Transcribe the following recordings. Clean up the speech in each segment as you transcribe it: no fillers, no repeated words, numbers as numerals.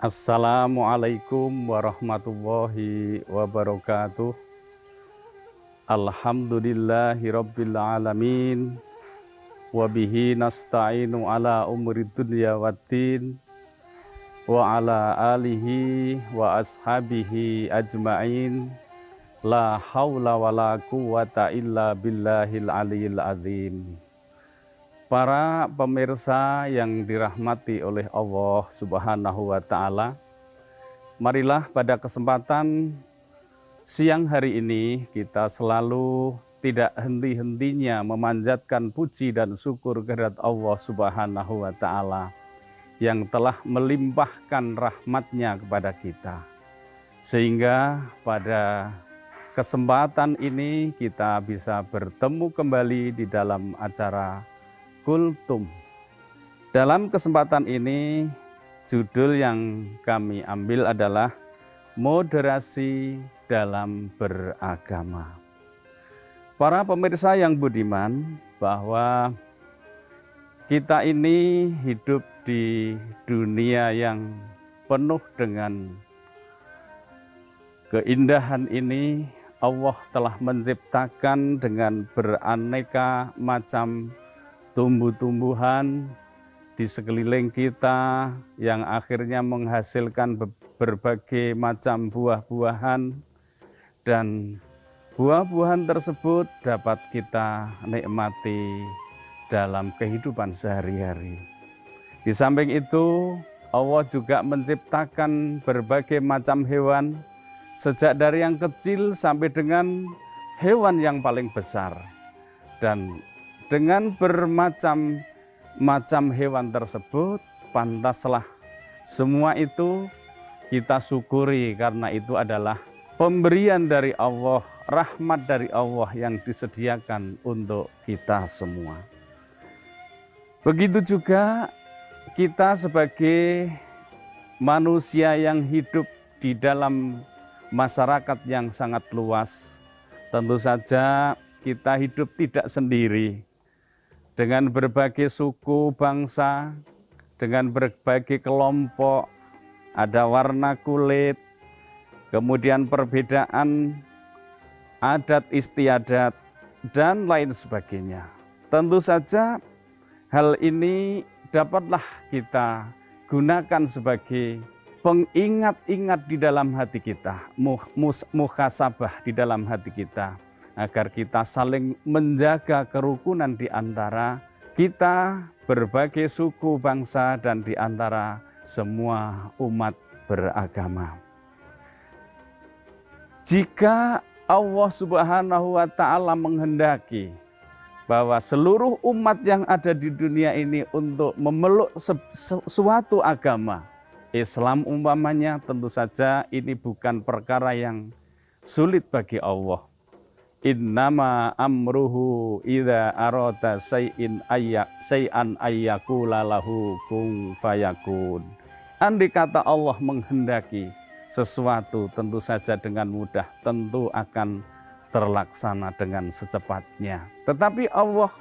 Assalamualaikum warahmatullahi wabarakatuh. Alhamdulillahi rabbil alamin. Wabihi nasta'inu ala umri dunya waddin. Wa ala alihi wa ashabihi ajma'in. La hawla wa la quwata illa billahil aliyil azim. Para pemirsa yang dirahmati oleh Allah Subhanahu wa Ta'ala, marilah pada kesempatan siang hari ini kita selalu tidak henti-hentinya memanjatkan puji dan syukur kehadirat Allah Subhanahu wa Ta'ala yang telah melimpahkan rahmat-Nya kepada kita. Sehingga pada kesempatan ini kita bisa bertemu kembali di dalam acara Kultum. Dalam kesempatan ini, judul yang kami ambil adalah moderasi dalam beragama. Para pemirsa yang budiman, bahwa kita ini hidup di dunia yang penuh dengan keindahan ini. Allah telah menciptakan dengan beraneka macam tumbuh-tumbuhan di sekeliling kita yang akhirnya menghasilkan berbagai macam buah-buahan, dan buah-buahan tersebut dapat kita nikmati dalam kehidupan sehari-hari. Di samping itu, Allah juga menciptakan berbagai macam hewan, sejak dari yang kecil sampai dengan hewan yang paling besar. Dan dengan bermacam-macam hewan tersebut, pantaslah semua itu kita syukuri, karena itu adalah pemberian dari Allah, rahmat dari Allah yang disediakan untuk kita semua. Begitu juga kita sebagai manusia yang hidup di dalam masyarakat yang sangat luas, tentu saja kita hidup tidak sendiri. Dengan berbagai suku bangsa, dengan berbagai kelompok, ada warna kulit, kemudian perbedaan adat istiadat, dan lain sebagainya. Tentu saja hal ini dapatlah kita gunakan sebagai pengingat-ingat di dalam hati kita, muhasabah di dalam hati kita, agar kita saling menjaga kerukunan di antara kita, berbagai suku bangsa, dan di antara semua umat beragama. Jika Allah Subhanahu wa Ta'ala menghendaki bahwa seluruh umat yang ada di dunia ini untuk memeluk suatu agama, Islam umpamanya, tentu saja ini bukan perkara yang sulit bagi Allah. Innama amruhu idza arada syai'an ayyakula lahu kun fayakun. Andai kata Allah menghendaki sesuatu, tentu saja dengan mudah, tentu akan terlaksana dengan secepatnya. Tetapi Allah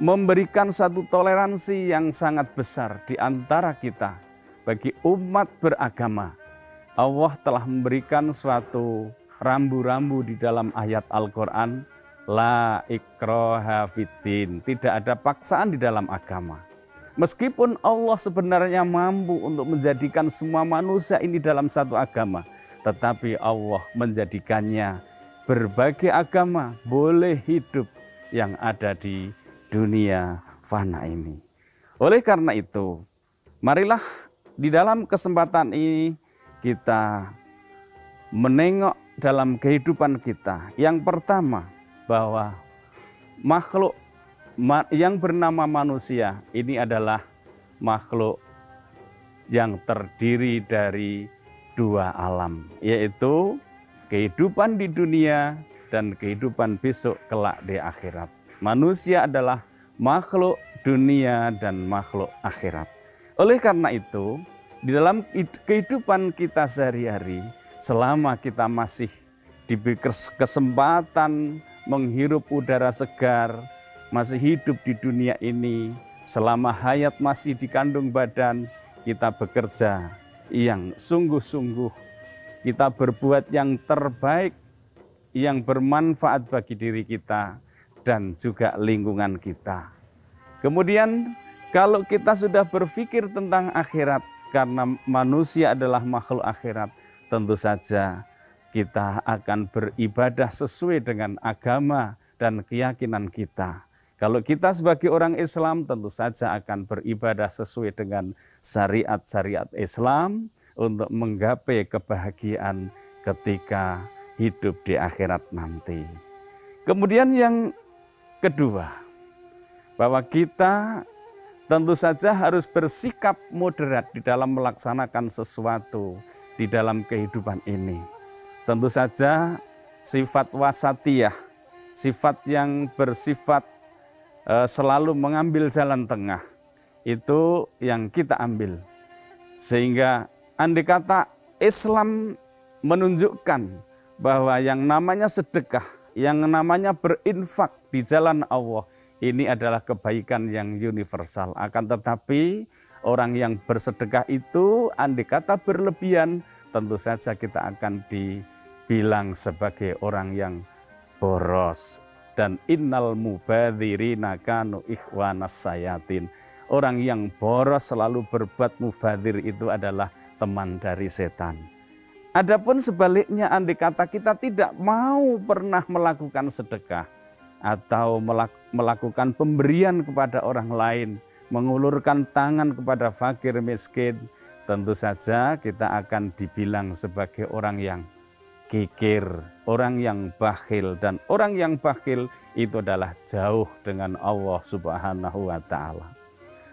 memberikan satu toleransi yang sangat besar di antara kita bagi umat beragama. Allah telah memberikan suatu rambu-rambu di dalam ayat Al-Quran, la ikraha fiddin, tidak ada paksaan di dalam agama. Meskipun Allah sebenarnya mampu untuk menjadikan semua manusia ini dalam satu agama, tetapi Allah menjadikannya berbagai agama boleh hidup yang ada di dunia fana ini. Oleh karena itu, marilah di dalam kesempatan ini kita menengok dalam kehidupan kita. Yang pertama, bahwa makhluk yang bernama manusia ini adalah makhluk yang terdiri dari dua alam, yaitu kehidupan di dunia dan kehidupan besok kelak di akhirat. Manusia adalah makhluk dunia dan makhluk akhirat. Oleh karena itu, di dalam kehidupan kita sehari-hari, selama kita masih diberi kesempatan menghirup udara segar, masih hidup di dunia ini, selama hayat masih dikandung badan, kita bekerja yang sungguh-sungguh, kita berbuat yang terbaik, yang bermanfaat bagi diri kita dan juga lingkungan kita. Kemudian kalau kita sudah berpikir tentang akhirat, karena manusia adalah makhluk akhirat, tentu saja kita akan beribadah sesuai dengan agama dan keyakinan kita. Kalau kita sebagai orang Islam tentu saja akan beribadah sesuai dengan syariat-syariat Islam untuk menggapai kebahagiaan ketika hidup di akhirat nanti. Kemudian yang kedua, bahwa kita tentu saja harus bersikap moderat di dalam melaksanakan sesuatu di dalam kehidupan ini. Tentu saja sifat wasatiyah, sifat yang bersifat selalu mengambil jalan tengah, itu yang kita ambil. Sehingga andai kata Islam menunjukkan bahwa yang namanya sedekah, yang namanya berinfak di jalan Allah, ini adalah kebaikan yang universal. Akan tetapi orang yang bersedekah itu andai kata berlebihan, tentu saja kita akan dibilang sebagai orang yang boros. Dan innal mubadzirina kanu ikhwanas sayatin. Orang yang boros selalu berbuat mubadzir itu adalah teman dari setan. Adapun sebaliknya, andai kata kita tidak mau pernah melakukan sedekah atau melakukan pemberian kepada orang lain, mengulurkan tangan kepada fakir miskin, tentu saja kita akan dibilang sebagai orang yang kikir, orang yang bakhil, dan orang yang bakhil itu adalah jauh dengan Allah Subhanahu wa Ta'ala.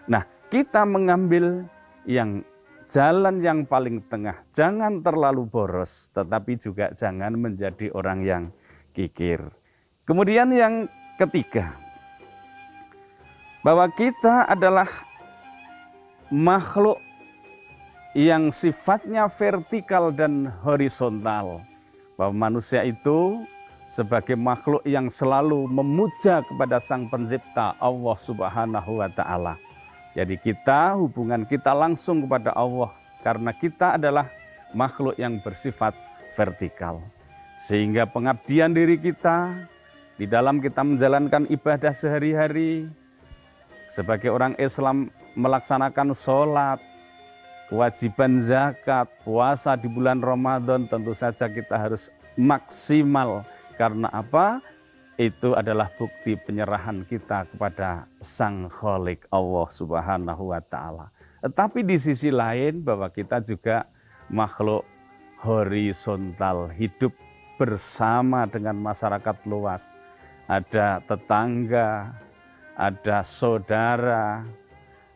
Nah, kita mengambil yang jalan yang paling tengah, jangan terlalu boros, tetapi juga jangan menjadi orang yang kikir. Kemudian yang ketiga, bahwa kita adalah makhluk yang sifatnya vertikal dan horizontal. Bahwa manusia itu sebagai makhluk yang selalu memuja kepada Sang Pencipta Allah Subhanahu wa Ta'ala. Jadi hubungan kita langsung kepada Allah karena kita adalah makhluk yang bersifat vertikal. Sehingga pengabdian diri kita di dalam kita menjalankan ibadah sehari-hari, sebagai orang Islam melaksanakan sholat, kewajiban zakat, puasa di bulan Ramadan, tentu saja kita harus maksimal. Karena apa? Itu adalah bukti penyerahan kita kepada Sang Khalik Allah Subhanahu wa Ta'ala. Tetapi di sisi lain bahwa kita juga makhluk horizontal, hidup bersama dengan masyarakat luas. Ada tetangga, ada saudara,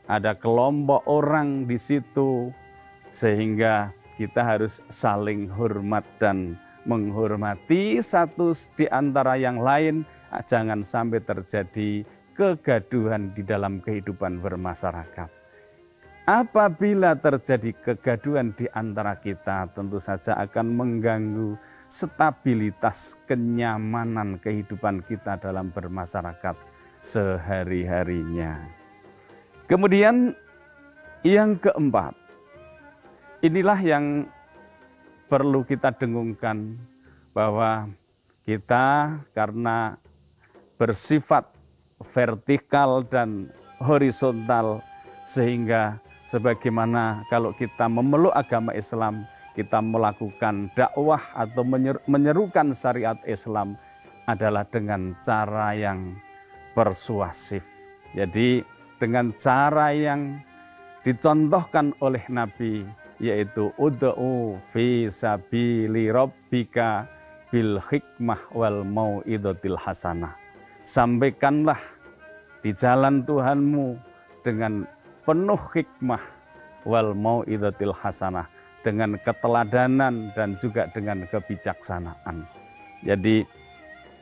ada kelompok orang di situ, sehingga kita harus saling hormat dan menghormati satu di antara yang lain. Jangan sampai terjadi kegaduhan di dalam kehidupan bermasyarakat. Apabila terjadi kegaduhan di antara kita, tentu saja akan mengganggu stabilitas kenyamanan kehidupan kita dalam bermasyarakat sehari-harinya. Kemudian yang keempat, inilah yang perlu kita dengungkan, bahwa kita karena bersifat vertikal dan horizontal, sehingga sebagaimana kalau kita memeluk agama Islam, kita melakukan dakwah atau menyerukan syariat Islam adalah dengan cara yang persuasif. Jadi dengan cara yang dicontohkan oleh Nabi, yaitu ud'u fi sabili rabbika bil hikmah wal mau'izatil hasanah. Sampaikanlah di jalan Tuhanmu dengan penuh hikmah wal mau'izatil hasanah, dengan keteladanan dan juga dengan kebijaksanaan. Jadi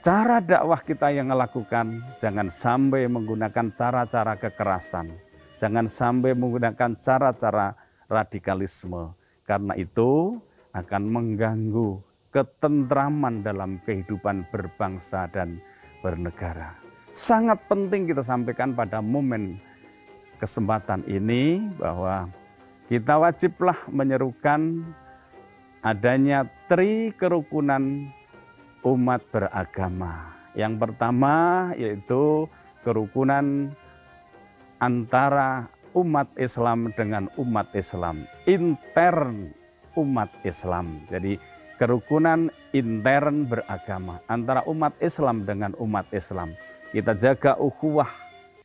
cara dakwah kita yang melakukan, jangan sampai menggunakan cara-cara kekerasan, jangan sampai menggunakan cara-cara radikalisme, karena itu akan mengganggu ketentraman dalam kehidupan berbangsa dan bernegara. Sangat penting kita sampaikan pada momen kesempatan ini bahwa kita wajiblah menyerukan adanya kerukunan umat beragama. Yang pertama yaitu kerukunan antara umat Islam dengan umat Islam, intern umat Islam. Jadi kerukunan intern beragama antara umat Islam dengan umat Islam. Kita jaga ukhuwah,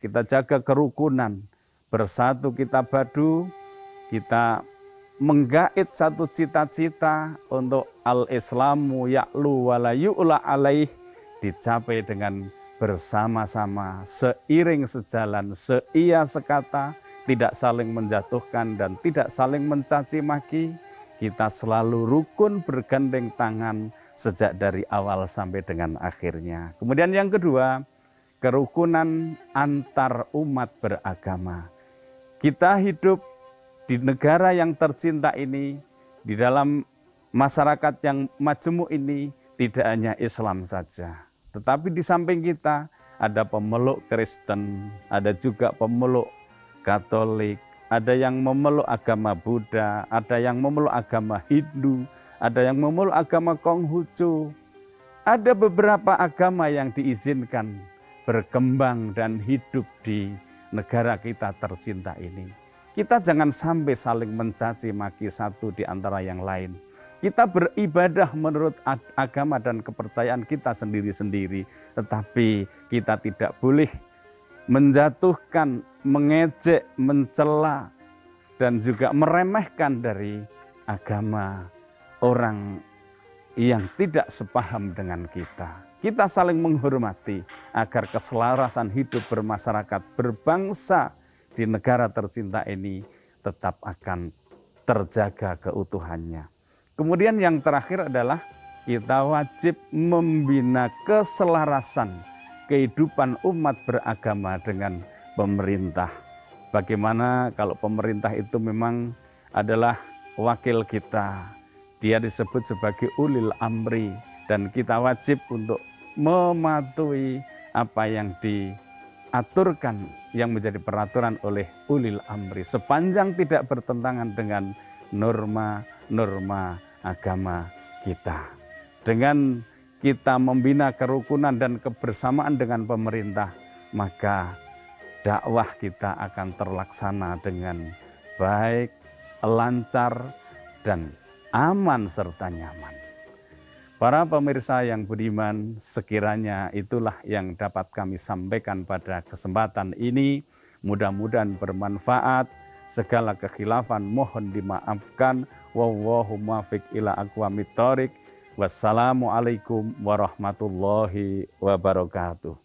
kita jaga kerukunan, bersatu kita padu, kita menggait satu cita-cita untuk al-islamu ya'lu wa la yu'la alaih, dicapai dengan bersama-sama, seiring sejalan, seia sekata, tidak saling menjatuhkan dan tidak saling mencaci maki. Kita selalu rukun bergandeng tangan sejak dari awal sampai dengan akhirnya. Kemudian yang kedua, kerukunan antar umat beragama. Kita hidup di negara yang tercinta ini, di dalam masyarakat yang majemuk ini, tidak hanya Islam saja. Tetapi di samping kita ada pemeluk Kristen, ada juga pemeluk Katolik, ada yang memeluk agama Buddha, ada yang memeluk agama Hindu, ada yang memeluk agama Konghucu. Ada beberapa agama yang diizinkan berkembang dan hidup di negara kita tercinta ini. Kita jangan sampai saling mencaci maki satu di antara yang lain. Kita beribadah menurut agama dan kepercayaan kita sendiri-sendiri, tetapi kita tidak boleh menjatuhkan, mengejek, mencela, dan juga meremehkan dari agama orang yang tidak sepaham dengan kita. Kita saling menghormati agar keselarasan hidup bermasyarakat, berbangsa di negara tercinta ini tetap akan terjaga keutuhannya. Kemudian yang terakhir adalah kita wajib membina keselarasan kehidupan umat beragama dengan pemerintah. Bagaimana kalau pemerintah itu memang adalah wakil kita. Dia disebut sebagai ulil amri dan kita wajib untuk mematuhi apa yang diaturkan yang menjadi peraturan oleh ulil amri sepanjang tidak bertentangan dengan norma-norma agama kita. Dengan kita membina kerukunan dan kebersamaan dengan pemerintah, maka dakwah kita akan terlaksana dengan baik, lancar, dan aman serta nyaman. Para pemirsa yang budiman, sekiranya itulah yang dapat kami sampaikan pada kesempatan ini. Mudah-mudahan bermanfaat. Segala kekhilafan mohon dimaafkan. Wallahu muwaffiq ila aqwamit thoriq. Wassalamualaikum warahmatullahi wabarakatuh.